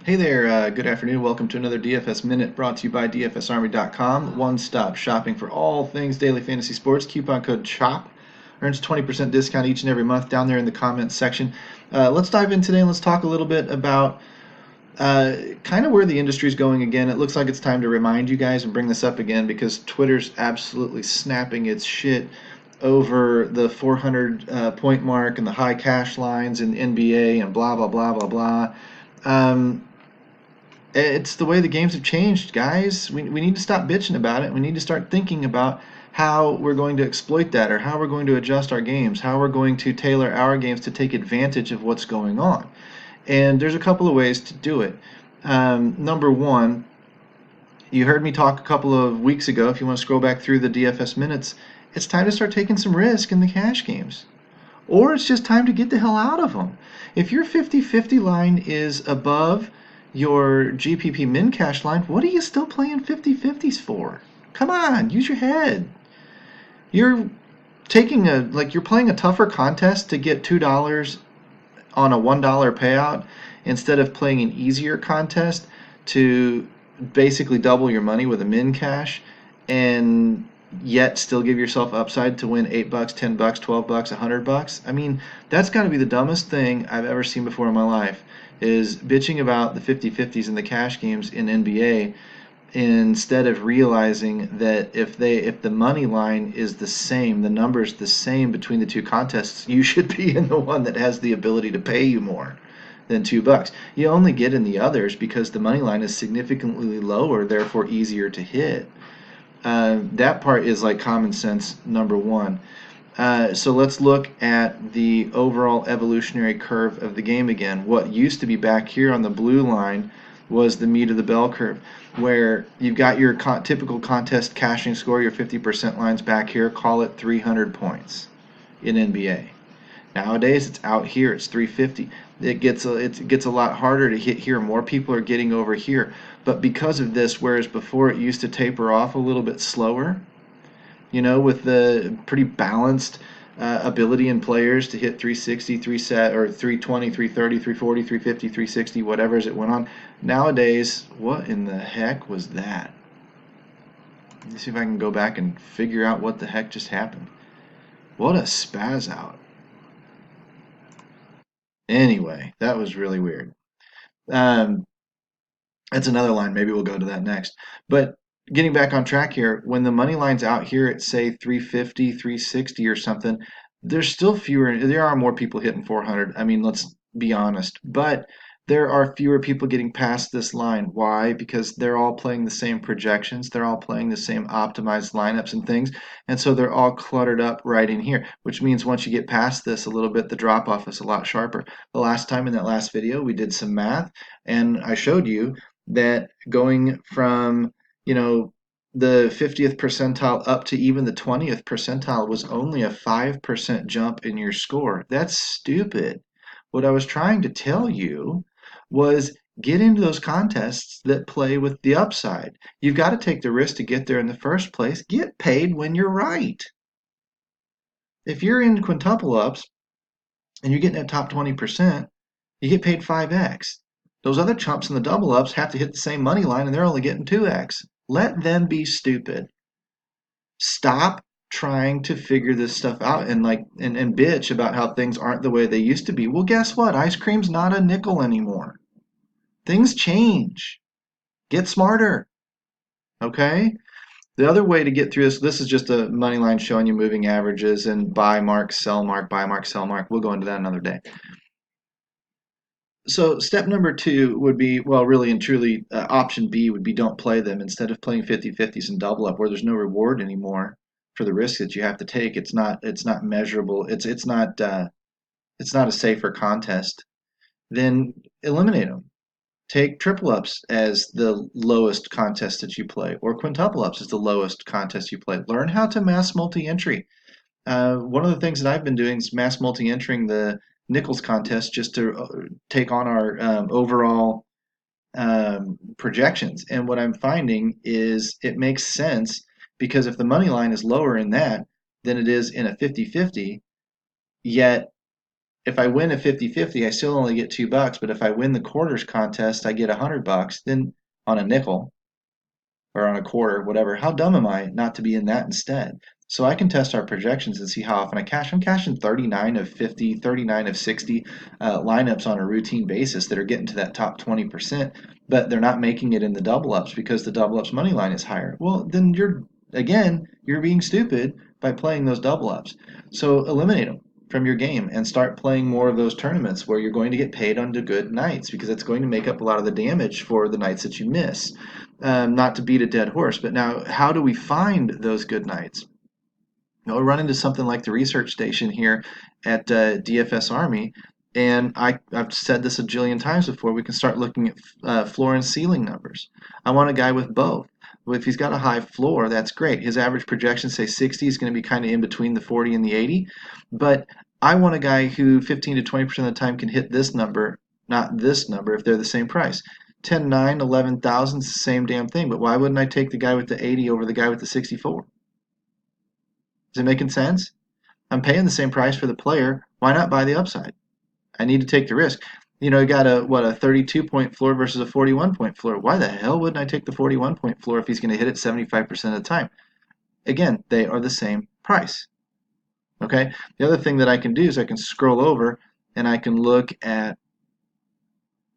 Hey there, good afternoon. Welcome to another DFS Minute brought to you by DFSArmy.com. One-stop shopping for all things daily fantasy sports. Coupon code CHOP earns 20% discount each and every month down there in the comments section. Let's dive in today and let's talk a little bit about kind of where the industry is going again. It looks like it's time to remind you guys and bring this up again because Twitter's absolutely snapping its shit over the 400 point mark and the high cash lines in the NBA and blah, blah, blah, blah, blah. Um, it's the way the games have changed, guys. We need to stop bitching about it. We need to start thinking about how we're going to exploit that or how we're going to adjust our games, how we're going to tailor our games to take advantage of what's going on. And there's a couple of ways to do it. Number one, you heard me talk a couple of weeks ago. If you want to scroll back through the DFS minutes, it's time to start taking some risk in the cash games. Or it's just time to get the hell out of them. If your 50-50 line is above your GPP min cash line, what are you still playing 50-50s for? Come on, use your head. You're you're playing a tougher contest to get $2 on a $1 payout instead of playing an easier contest to basically double your money with a min cash and yet still give yourself upside to win $8, $10, $12, $100. I mean, that's got to be the dumbest thing I've ever seen before in my life is bitching about the 50-50s in the cash games in NBA instead of realizing that if the money line is the same, the number's the same between the two contests, you should be in the one that has the ability to pay you more than $2. You only get in the others because the money line is significantly lower, therefore easier to hit. That part is like common sense number one. So let's look at the overall evolutionary curve of the game again. What used to be back here on the blue line was the meat of the bell curve, where you've got your typical contest cashing score, your 50% lines back here, call it 300 points in NBA. Nowadays, it's out here. It's 350. It gets a lot harder to hit here. More people are getting over here. But because of this, whereas before it used to taper off a little bit slower, with the pretty balanced ability in players to hit 360, 3 set or 320, 330, 340, 350, 360, whatever as it went on. Nowadays, what in the heck was that? Let me see if I can go back and figure out what the heck just happened. What a spaz out. Anyway, that was really weird. Um, that's another line. Maybe we'll go to that next. But getting back on track here, when the money line's out here at say 350, 360 or something, there's still fewer. There are more people hitting 400. I mean, let's be honest. But there are fewer people getting past this line. Why? Because they're all playing the same projections. They're all playing the same optimized lineups and things. And so they're all cluttered up right in here, which means once you get past this a little bit, the drop off is a lot sharper. The last time in that last video, we did some math and I showed you that going from, the 50th percentile up to even the 20th percentile was only a 5% jump in your score. That's stupid. What I was trying to tell you was get into those contests that play with the upside. You've got to take the risk to get there in the first place. Get paid when you're right. If you're in quintuple ups and you're getting that top 20%, you get paid 5x. Those other chumps in the double ups have to hit the same money line and they're only getting 2x. Let them be stupid. Stop trying to figure this stuff out and bitch about how things aren't the way they used to be. Well, guess what? Ice cream's not a nickel anymore. Things change. Get smarter. Okay? The other way to get through this is just a money line showing you moving averages and buy mark, sell mark, buy mark, sell mark. We'll go into that another day. So step number two would be, well, really and truly, option B would be don't play them. Instead of playing 50-50s and double up where there's no reward anymore for the risk that you have to take. It's not measurable. It's not a safer contest. Then eliminate them. Take triple ups as the lowest contest that you play, or quintuple ups as the lowest contest you play. Learn how to mass multi-entry. One of the things that I've been doing is mass multi-entering the Nichols contest just to take on our overall projections. And what I'm finding is it makes sense because if the money line is lower in that than it is in a 50-50, yet if I win a 50-50, I still only get $2, but if I win the quarters contest, I get $100, then on a nickel or on a quarter, whatever. How dumb am I not to be in that instead? So I can test our projections and see how often I cash. I'm cashing 39 of 50, 39 of 60 lineups on a routine basis that are getting to that top 20%, but they're not making it in the double ups because the double ups money line is higher. Well, then you're being stupid by playing those double ups. So eliminate them from your game and start playing more of those tournaments where you're going to get paid on the good nights because it's going to make up a lot of the damage for the nights that you miss. Not to beat a dead horse, but now how do we find those good nights? We'll run into something like the research station here at DFS Army, and I've said this a jillion times before. We can start looking at floor and ceiling numbers. I want a guy with both. Well, if he's got a high floor, that's great. His average projection, say 60, is going to be kind of in between the 40 and the 80. But I want a guy who 15 to 20% of the time can hit this number, not this number, if they're the same price. 10, 9, 11,000 is the same damn thing. But why wouldn't I take the guy with the 80 over the guy with the 64? Is it making sense? I'm paying the same price for the player. Why not buy the upside? I need to take the risk. You know, you got a 32-point floor versus a 41-point floor. Why the hell wouldn't I take the 41-point floor if he's going to hit it 75% of the time? Again, they are the same price. Okay? The other thing that I can do is I can scroll over and I can look at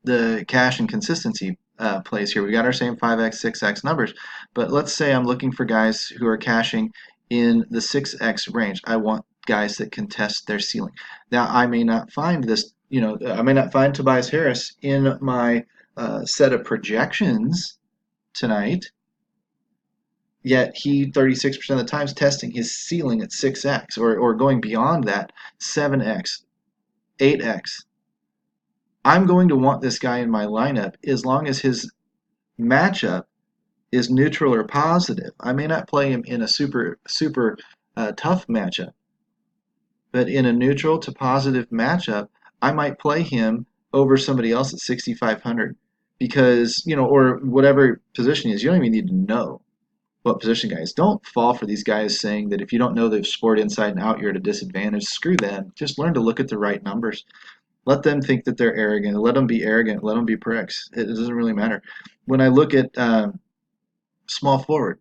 the cash and consistency plays here. We got our same 5x, 6x numbers, but let's say I'm looking for guys who are cashing in the 6x range. I want guys that can test their ceiling. Now, I may not find this, I may not find Tobias Harris in my set of projections tonight, yet he 36% of the time is testing his ceiling at 6x or going beyond that, 7x, 8x. I'm going to want this guy in my lineup as long as his matchup is neutral or positive. I may not play him in a super tough matchup, but in a neutral to positive matchup, I might play him over somebody else at 6,500 because, or whatever position he is. You don't even need to know what position guys. Don't fall for these guys saying that if you don't know the sport inside and out, you're at a disadvantage. Screw them. Just learn to look at the right numbers. Let them think that they're arrogant. Let them be arrogant. Let them be pricks. It doesn't really matter. When I look at small forward,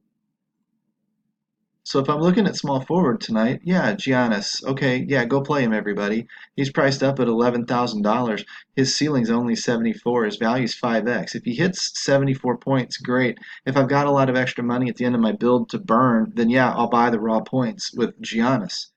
so if I'm looking at small forward tonight, yeah, Giannis. Okay, yeah, go play him, everybody. He's priced up at $11,000. His ceiling's only 74. His value's 5x. If he hits 74 points, great. If I've got a lot of extra money at the end of my build to burn, then yeah, I'll buy the raw points with Giannis.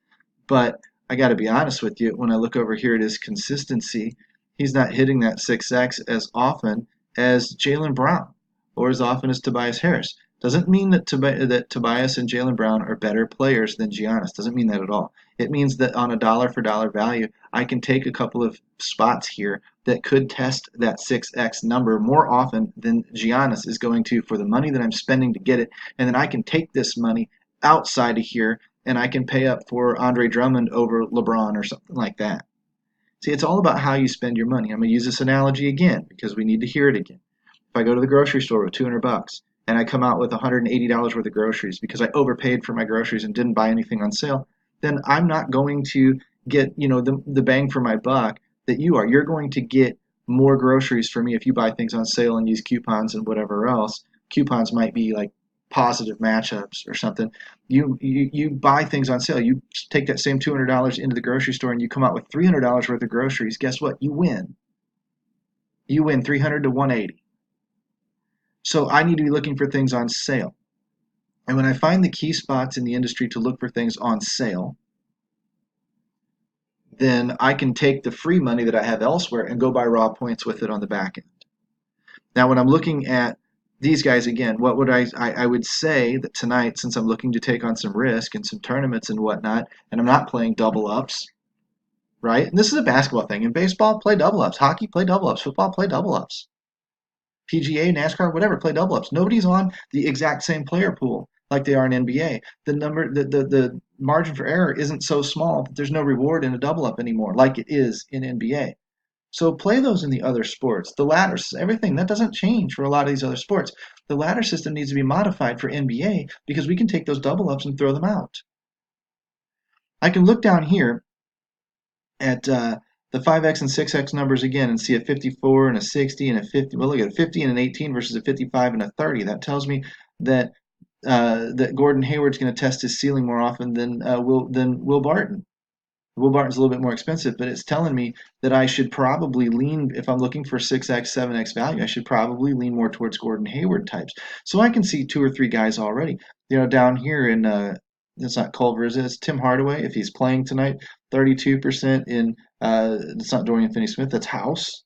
But I got to be honest with you, when I look over here at his consistency, he's not hitting that 6x as often as Jaylen Brown or as often as Tobias Harris. Doesn't mean that Tobias and Jaylen Brown are better players than Giannis. Doesn't mean that at all. It means that on a dollar for dollar value, I can take a couple of spots here that could test that 6x number more often than Giannis is going to for the money that I'm spending to get it. And then I can take this money outside of here and I can pay up for Andre Drummond over LeBron or something like that. See, it's all about how you spend your money. I'm going to use this analogy again because we need to hear it again. If I go to the grocery store with $200 and I come out with $180 worth of groceries because I overpaid for my groceries and didn't buy anything on sale, then I'm not going to get, the bang for my buck that you are. You're going to get more groceries for me if you buy things on sale and use coupons and whatever else. Coupons might be like positive matchups or something. You buy things on sale. You take that same $200 into the grocery store and you come out with $300 worth of groceries. Guess what? You win. You win 300 to 180. So I need to be looking for things on sale. And when I find the key spots in the industry to look for things on sale, then I can take the free money that I have elsewhere and go buy raw points with it on the back end. Now, when I'm looking at these guys again, what would I would say that tonight, since I'm looking to take on some risk and some tournaments and whatnot, and I'm not playing double ups, right? And this is a basketball thing. In baseball, play double ups. Hockey, play double ups. Football, play double ups. PGA, NASCAR, whatever, play double ups. Nobody's on the exact same player pool like they are in NBA. The margin for error isn't so small that there's no reward in a double up anymore, like it is in NBA. So play those in the other sports. The ladder, everything, that doesn't change for a lot of these other sports. The ladder system needs to be modified for NBA because we can take those double ups and throw them out. I can look down here at the 5x and 6x numbers again and see a 54 and a 60 and a 50. Well, look at a 50 and an 18 versus a 55 and a 30. That tells me that that Gordon Hayward's going to test his ceiling more often than Will Barton. Will Barton's a little bit more expensive, but it's telling me that I should probably lean, if I'm looking for 6x, 7x value, I should probably lean more towards Gordon Hayward types. So I can see two or three guys already. Down here in, it's not Culver, is it? It's Tim Hardaway. If he's playing tonight, 32% in, it's not Dorian Finney-Smith, that's House.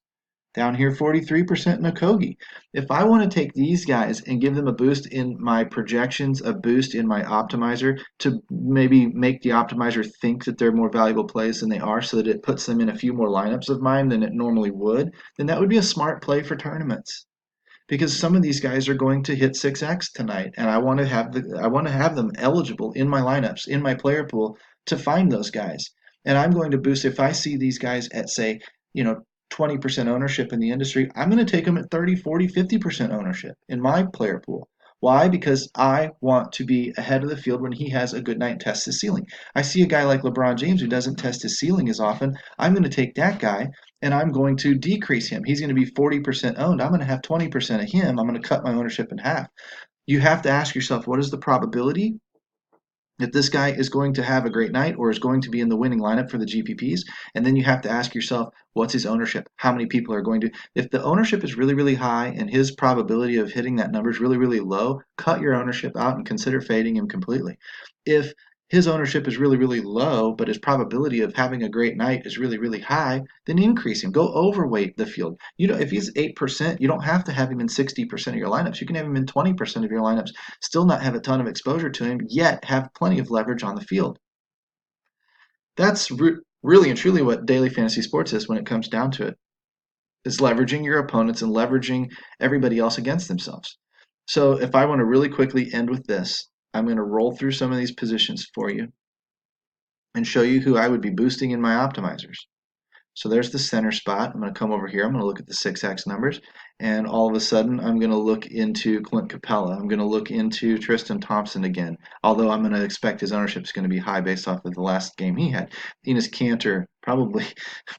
Down here, 43% Nakogi. If I want to take these guys and give them a boost in my projections, a boost in my optimizer to maybe make the optimizer think that they're more valuable plays than they are so that it puts them in a few more lineups of mine than it normally would, then that would be a smart play for tournaments because some of these guys are going to hit 6x tonight and I want to have them eligible in my lineups, in my player pool to find those guys. And I'm going to boost if I see these guys at say, you know, 20% ownership in the industry, I'm going to take them at 30, 40, 50% ownership in my player pool. Why? Because I want to be ahead of the field when he has a good night and tests his ceiling. I see a guy like LeBron James who doesn't test his ceiling as often. I'm going to take that guy and I'm going to decrease him. He's going to be 40% owned. I'm going to have 20% of him. I'm going to cut my ownership in half. You have to ask yourself, what is the probability that this guy is going to have a great night or is going to be in the winning lineup for the GPPs? And then you have to ask yourself, what's his ownership? How many people are going to? If the ownership is really, really high and his probability of hitting that number is really, really low, cut your ownership out and consider fading him completely. If his ownership is really, really low, but his probability of having a great night is really, really high, then increase him. Go overweight the field. If he's 8%, you don't have to have him in 60% of your lineups. You can have him in 20% of your lineups, still not have a ton of exposure to him, yet have plenty of leverage on the field. That's really and truly what daily fantasy sports is when it comes down to it. Is leveraging your opponents and leveraging everybody else against themselves. So if I want to really quickly end with this, I'm going to roll through some of these positions for you and show you who I would be boosting in my optimizers. So there's the center spot. I'm going to come over here. I'm going to look at the 6x numbers. And all of a sudden, I'm going to look into Clint Capella. I'm going to look into Tristan Thompson again, although I'm going to expect his ownership is going to be high based off of the last game he had. Enes Kanter, probably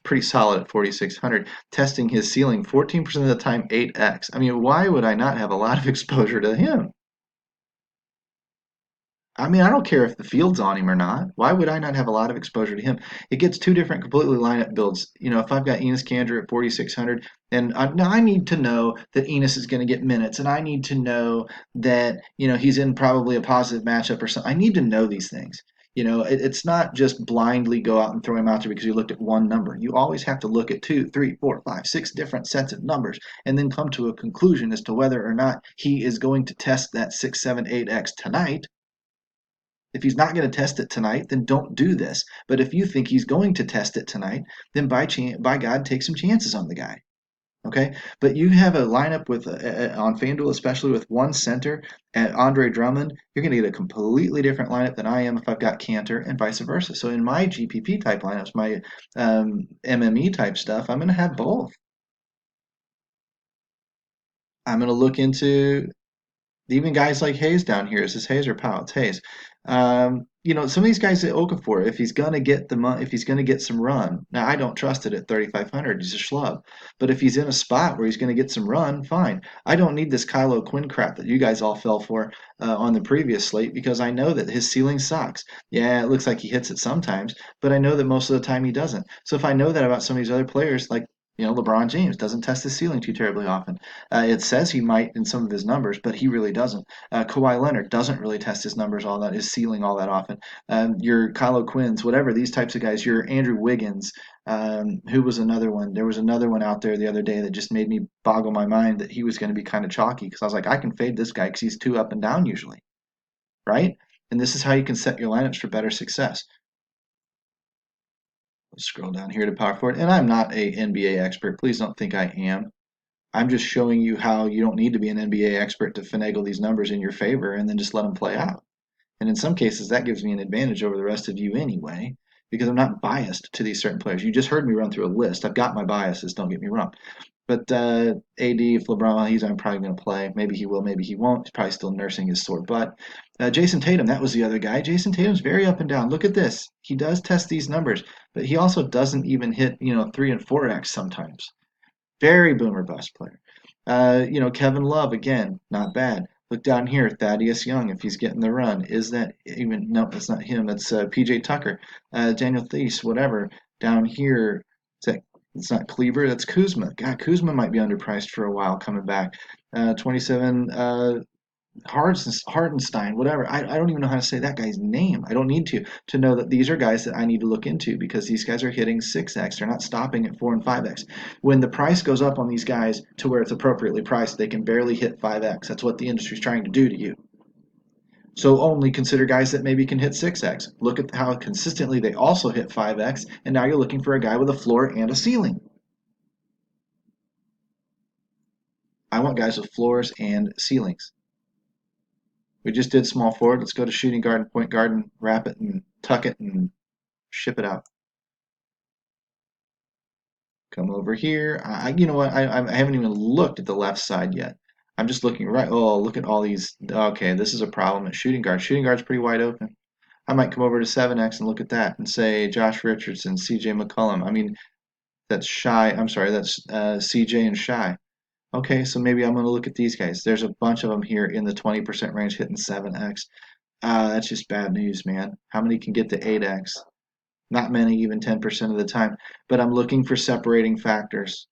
pretty solid at 4,600, testing his ceiling 14% of the time, 8x. I mean, why would I not have a lot of exposure to him? I mean, I don't care if the field's on him or not. Why would I not have a lot of exposure to him? It gets two different completely lineup builds. If I've got Enes Kanter at 4,600, and now I need to know that Enes is going to get minutes, and I need to know that he's in probably a positive matchup or something. I need to know these things. It's not just blindly go out and throw him out there because you looked at one number. You always have to look at 2, 3, 4, 5, 6 different sets of numbers, and then come to a conclusion as to whether or not he is going to test that 6, 7, 8x tonight. If he's not going to test it tonight, then don't do this. But if you think he's going to test it tonight, then by God, take some chances on the guy. Okay, but you have a lineup with on FanDuel, especially with one center and Andre Drummond, you're going to get a completely different lineup than I am if I've got Cantor and vice versa. So in my GPP type lineups, my MME type stuff, I'm going to have both. I'm going to look into even guys like Hayes down here. Is this Hayes or Powell? It's Hayes. Some of these guys at Okafor, if he's gonna get if he's gonna get some run. Now I don't trust it at 3,500. He's a schlub. But if he's in a spot where he's gonna get some run, fine. I don't need this Kylo Quinn crap that you guys all fell for on the previous slate because I know that his ceiling sucks. Yeah, it looks like he hits it sometimes, but I know that most of the time he doesn't. So if I know that about some of these other players, like LeBron James doesn't test his ceiling too terribly often. It says he might in some of his numbers, but he really doesn't. Kawhi Leonard doesn't really test his ceiling all that often. Your Kylo Quinns, whatever these types of guys. Your Andrew Wiggins, who was another one. There was another one out there the other day that just made me boggle my mind that he was going to be kind of chalky because I was like, I can fade this guy because he's too up and down usually, right? And this is how you can set your lineups for better success. Let's scroll down here to power forward, and I'm not a NBA expert. Please don't think I am. I'm just showing you how you don't need to be an NBA expert to finagle these numbers in your favor and then just let them play out. And in some cases, that gives me an advantage over the rest of you anyway, because I'm not biased to these certain players. You just heard me run through a list. I've got my biases, don't get me wrong. But AD, if LeBron, he's I'm probably going to play. Maybe he will, maybe he won't. He's probably still nursing his sore butt. Jason Tatum, that was the other guy. Jason Tatum's very up and down. Look at this. He does test these numbers, but he also doesn't even hit 3 and 4x sometimes. Very boomer bust player. Kevin Love again, not bad. Look down here, Thaddeus Young, if he's getting the run. Is that even? No, it's not him. It's PJ Tucker, Daniel Theis, whatever. Down here, is that, it's not Kleber, that's Kuzma. God, Kuzma might be underpriced for a while coming back. 27, Hardenstein, whatever. I don't even know how to say that guy's name. I don't need to know that these are guys that I need to look into because these guys are hitting 6x. They're not stopping at 4 and 5x. When the price goes up on these guys to where it's appropriately priced, they can barely hit 5x. That's what the industry's trying to do to you. So only consider guys that maybe can hit 6x. Look at how consistently they also hit 5x, and now you're looking for a guy with a floor and a ceiling. I want guys with floors and ceilings. We just did small forward. Let's go to shooting guard and point guard and wrap it and tuck it and ship it out. Come over here. You know what? I haven't even looked at the left side yet. I'm just looking right. Oh, look at all these. Okay, this is a problem at shooting guard. Shooting guard's pretty wide open. I might come over to 7x and look at that and say Josh Richardson, CJ McCollum. I mean, that's Shy. I'm sorry, that's CJ and Shy. Okay, so maybe I'm going to look at these guys. There's a bunch of them here in the 20% range hitting 7x. That's just bad news, man. How many can get to 8x? Not many, even 10% of the time. But I'm looking for separating factors.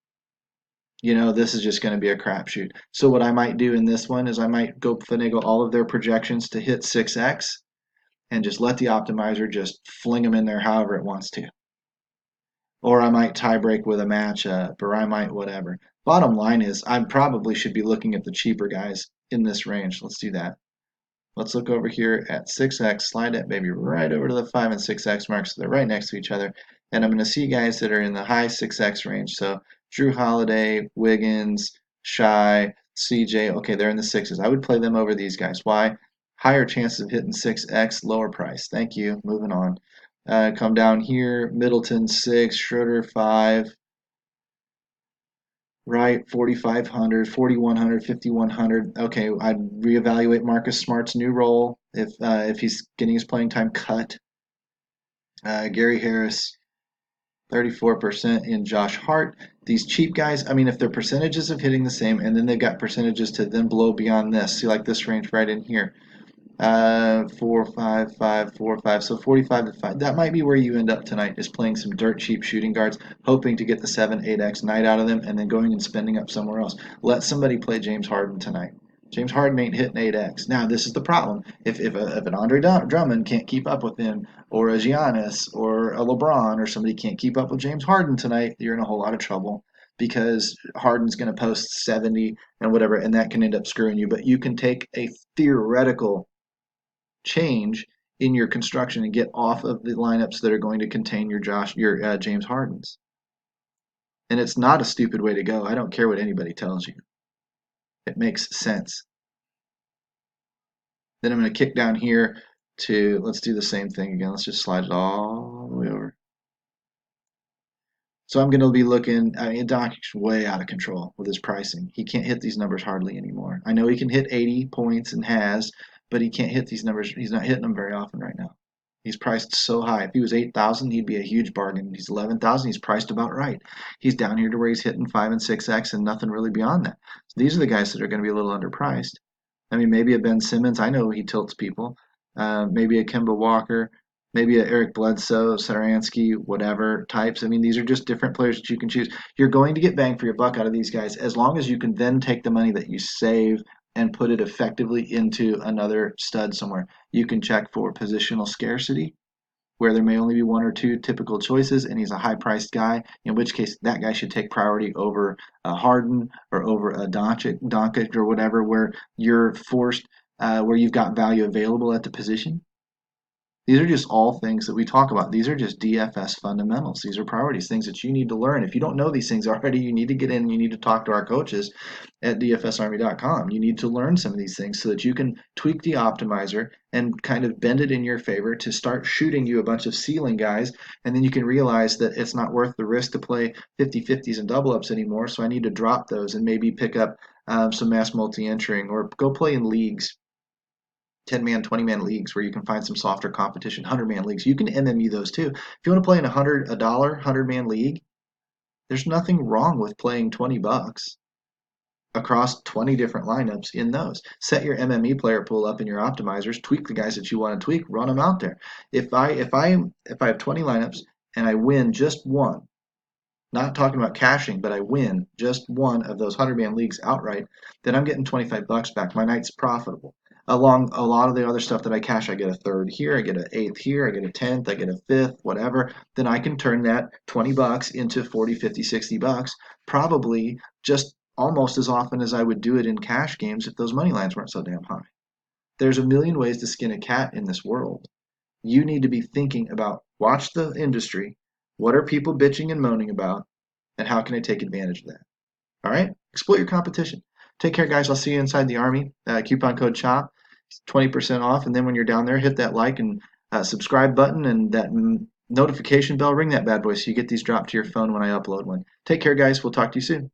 This is just going to be a crapshoot. So what I might do in this one is I might go finagle all of their projections to hit 6x and just let the optimizer just fling them in there however it wants to. Or I might tie break with a matchup, or I might whatever. Bottom line is I probably should be looking at the cheaper guys in this range. Let's do that. Let's look over here at 6x, slide that baby right over to the 5 and 6x marks. So they're right next to each other. And I'm going to see guys that are in the high 6x range. So Drew Holiday, Wiggins, Shy, CJ. Okay, they're in the 6s. I would play them over these guys. Why? Higher chances of hitting 6x, lower price. Thank you. Moving on. Come down here, Middleton 6, Schroeder 5, right, 4,500, 4,100, 5,100. Okay, I'd reevaluate Marcus Smart's new role if he's getting his playing time cut. Gary Harris, 34% in Josh Hart. These cheap guys, I mean, if their percentages of hitting the same, and then they've got percentages to then blow beyond this. See, like this range right in here. 4, 5, 5, 4, 5. So 45 to 5. That might be where you end up tonight, is playing some dirt cheap shooting guards, hoping to get the 7, 8x night out of them, and then going and spending up somewhere else. Let somebody play James Harden tonight. James Harden ain't hitting 8x. Now, this is the problem. If an Andre Drummond can't keep up with him, or a Giannis, or a LeBron, or somebody can't keep up with James Harden tonight, you're in a whole lot of trouble because Harden's going to post 70 and whatever, and that can end up screwing you. But you can take a theoretical change in your construction and get off of the lineups that are going to contain your James Hardens. And it's not a stupid way to go. I don't care what anybody tells you. It makes sense. Then I'm going to kick down here to, let's do the same thing again. Let's just slide it all the way over. So I'm going to be looking, I mean, Doc's way out of control with his pricing. He can't hit these numbers hardly anymore. I know he can hit 80 points and has, but he can't hit these numbers. He's not hitting them very often right now. He's priced so high. If he was 8,000, he'd be a huge bargain. He's 11,000. He's priced about right. He's down here to where he's hitting 5 and 6x and nothing really beyond that. So these are the guys that are going to be a little underpriced. I mean, maybe a Ben Simmons. I know he tilts people. Maybe a Kemba Walker. Maybe a Eric Bledsoe, Saransky, whatever types. I mean, these are just different players that you can choose. You're going to get bang for your buck out of these guys as long as you can then take the money that you save and put it effectively into another stud somewhere. You can check for positional scarcity, where there may only be one or two typical choices, and he's a high-priced guy, in which case that guy should take priority over a Harden or over a Doncic or whatever, where you're forced, where you've got value available at the position. These are just all things that we talk about. These are just DFS fundamentals. These are priorities, things that you need to learn. If you don't know these things already, you need to get in and you need to talk to our coaches at dfsarmy.com. You need to learn some of these things so that you can tweak the optimizer and kind of bend it in your favor to start shooting you a bunch of ceiling guys. And then you can realize that it's not worth the risk to play 50-50s and double ups anymore. So I need to drop those and maybe pick up some mass multi entering or go play in leagues, 10-man, 20-man leagues where you can find some softer competition, 100-man leagues. You can MME those too. If you want to play in a dollar 100-man league, there's nothing wrong with playing $20 across 20 different lineups in those. Set your MME player pool up in your optimizers, tweak the guys that you want to tweak, run them out there. If I have 20 lineups and I win just one, not talking about cashing, but I win just one of those 100-man leagues outright, then I'm getting $25 back. My night's profitable. Along a lot of the other stuff that I cash, I get a third here, I get an eighth here, I get a tenth, I get a fifth, whatever. Then I can turn that $20 into 40, 50, $60, probably just almost as often as I would do it in cash games if those money lines weren't so damn high. There's a million ways to skin a cat in this world. You need to be thinking about watch the industry. What are people bitching and moaning about? And how can I take advantage of that? All right, exploit your competition. Take care, guys. I'll see you inside the Army. Coupon code CHOP, 20% off. And then when you're down there, hit that like and subscribe button and that notification bell. Ring that bad boy so you get these dropped to your phone when I upload one. Take care, guys. We'll talk to you soon.